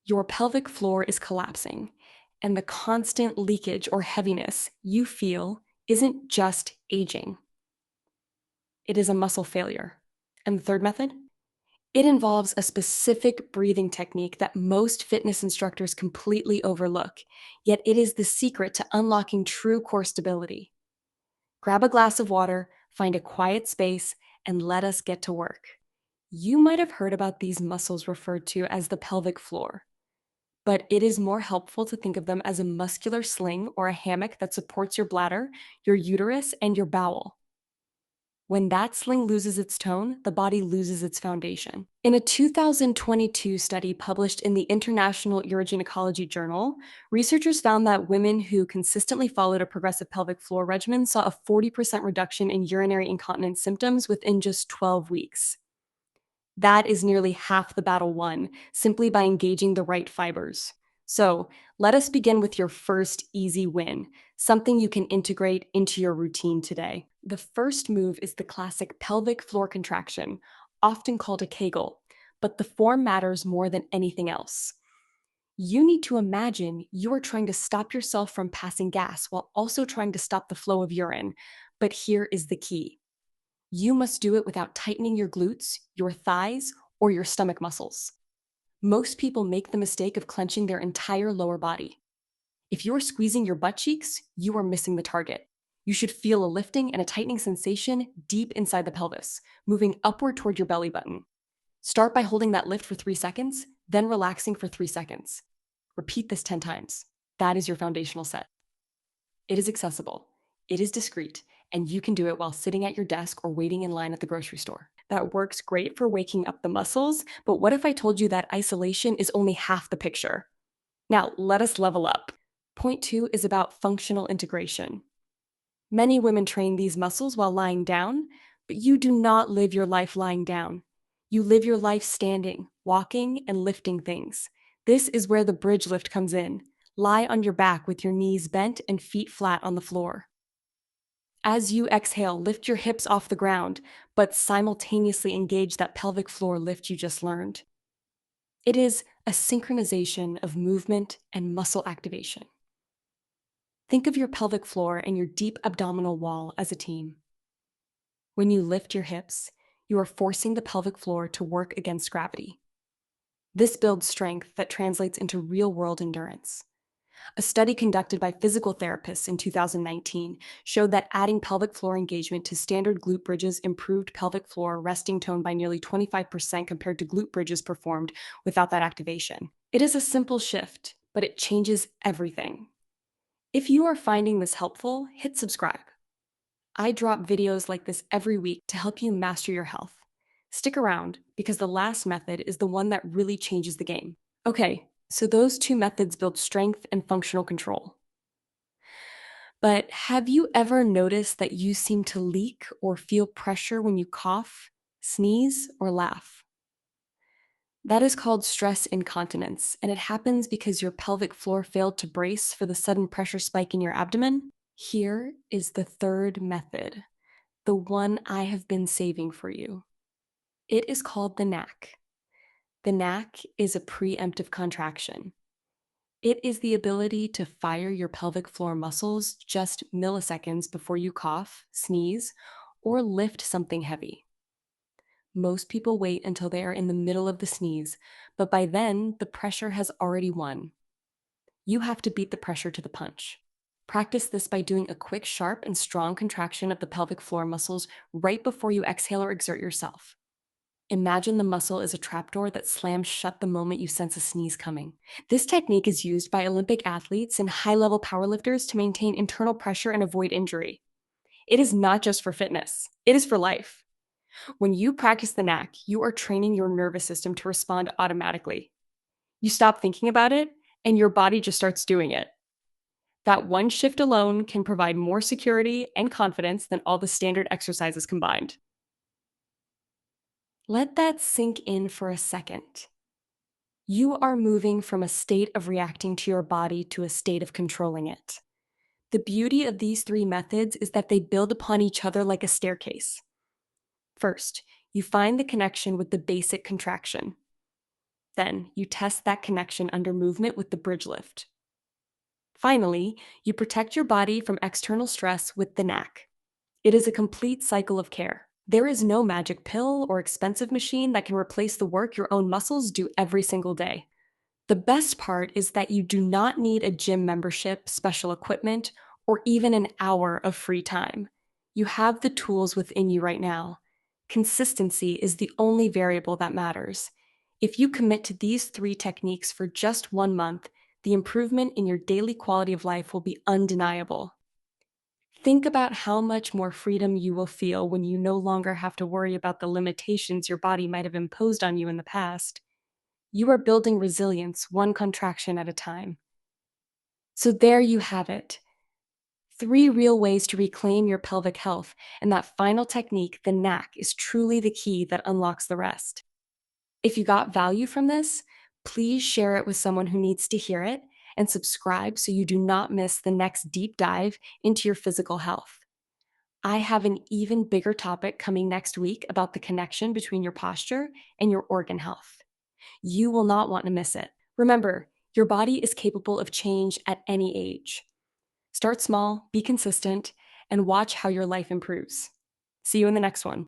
Your pelvic floor is collapsing, and the constant leakage or heaviness you feel isn't just aging, it is a muscle failure. And the third method? It involves a specific breathing technique that most fitness instructors completely overlook, yet it is the secret to unlocking true core stability. Grab a glass of water, find a quiet space, and let us get to work. You might have heard about these muscles referred to as the pelvic floor, but it is more helpful to think of them as a muscular sling or a hammock that supports your bladder, your uterus, and your bowel. When that sling loses its tone, the body loses its foundation. In a 2022 study published in the International Urogynecology Journal, researchers found that women who consistently followed a progressive pelvic floor regimen saw a 40% reduction in urinary incontinence symptoms within just 12 weeks. That is nearly half the battle won, simply by engaging the right fibers. So, let us begin with your first easy win, something you can integrate into your routine today. The first move is the classic pelvic floor contraction, often called a Kegel, but the form matters more than anything else. You need to imagine you are trying to stop yourself from passing gas while also trying to stop the flow of urine. But here is the key. You must do it without tightening your glutes, your thighs, or your stomach muscles. Most people make the mistake of clenching their entire lower body. If you are squeezing your butt cheeks, you are missing the target. You should feel a lifting and a tightening sensation deep inside the pelvis, moving upward toward your belly button. Start by holding that lift for 3 seconds, then relaxing for 3 seconds. Repeat this 10 times. That is your foundational set. It is accessible, it is discreet, and you can do it while sitting at your desk or waiting in line at the grocery store. That works great for waking up the muscles, but what if I told you that isolation is only half the picture? Now, let us level up. Point 2 is about functional integration. Many women train these muscles while lying down, but you do not live your life lying down. You live your life standing, walking, and lifting things. This is where the bridge lift comes in. Lie on your back with your knees bent and feet flat on the floor. As you exhale, lift your hips off the ground, but simultaneously engage that pelvic floor lift you just learned. It is a synchronization of movement and muscle activation. Think of your pelvic floor and your deep abdominal wall as a team. When you lift your hips, you are forcing the pelvic floor to work against gravity. This builds strength that translates into real-world endurance. A study conducted by physical therapists in 2019 showed that adding pelvic floor engagement to standard glute bridges improved pelvic floor resting tone by nearly 25% compared to glute bridges performed without that activation. It is a simple shift, but it changes everything. If you are finding this helpful, hit subscribe. I drop videos like this every week to help you master your health. Stick around, because the last method is the one that really changes the game. Okay, so those two methods build strength and functional control. But have you ever noticed that you seem to leak or feel pressure when you cough, sneeze, or laugh? That is called stress incontinence, and it happens because your pelvic floor failed to brace for the sudden pressure spike in your abdomen. Here is the third method, the one I have been saving for you. It is called the knack. The knack is a preemptive contraction. It is the ability to fire your pelvic floor muscles just milliseconds before you cough, sneeze, or lift something heavy. Most people wait until they are in the middle of the sneeze, but by then, the pressure has already won. You have to beat the pressure to the punch. Practice this by doing a quick, sharp, and strong contraction of the pelvic floor muscles right before you exhale or exert yourself. Imagine the muscle is a trapdoor that slams shut the moment you sense a sneeze coming. This technique is used by Olympic athletes and high-level powerlifters to maintain internal pressure and avoid injury. It is not just for fitness, it is for life. When you practice the knack, you are training your nervous system to respond automatically. You stop thinking about it, and your body just starts doing it. That one shift alone can provide more security and confidence than all the standard exercises combined. Let that sink in for a second. You are moving from a state of reacting to your body to a state of controlling it. The beauty of these three methods is that they build upon each other like a staircase. First, you find the connection with the basic contraction. Then you test that connection under movement with the bridge lift. Finally, you protect your body from external stress with the knack. It is a complete cycle of care. There is no magic pill or expensive machine that can replace the work your own muscles do every single day. The best part is that you do not need a gym membership, special equipment, or even an hour of free time. You have the tools within you right now. Consistency is the only variable that matters. If you commit to these 3 techniques for just 1 month, the improvement in your daily quality of life will be undeniable. Think about how much more freedom you will feel when you no longer have to worry about the limitations your body might have imposed on you in the past. You are building resilience one contraction at a time. So there you have it. 3 real ways to reclaim your pelvic health, and that final technique, the knack, is truly the key that unlocks the rest. If you got value from this, please share it with someone who needs to hear it and subscribe so you do not miss the next deep dive into your physical health. I have an even bigger topic coming next week about the connection between your posture and your organ health. You will not want to miss it. Remember, your body is capable of change at any age. Start small, be consistent, and watch how your life improves. See you in the next one.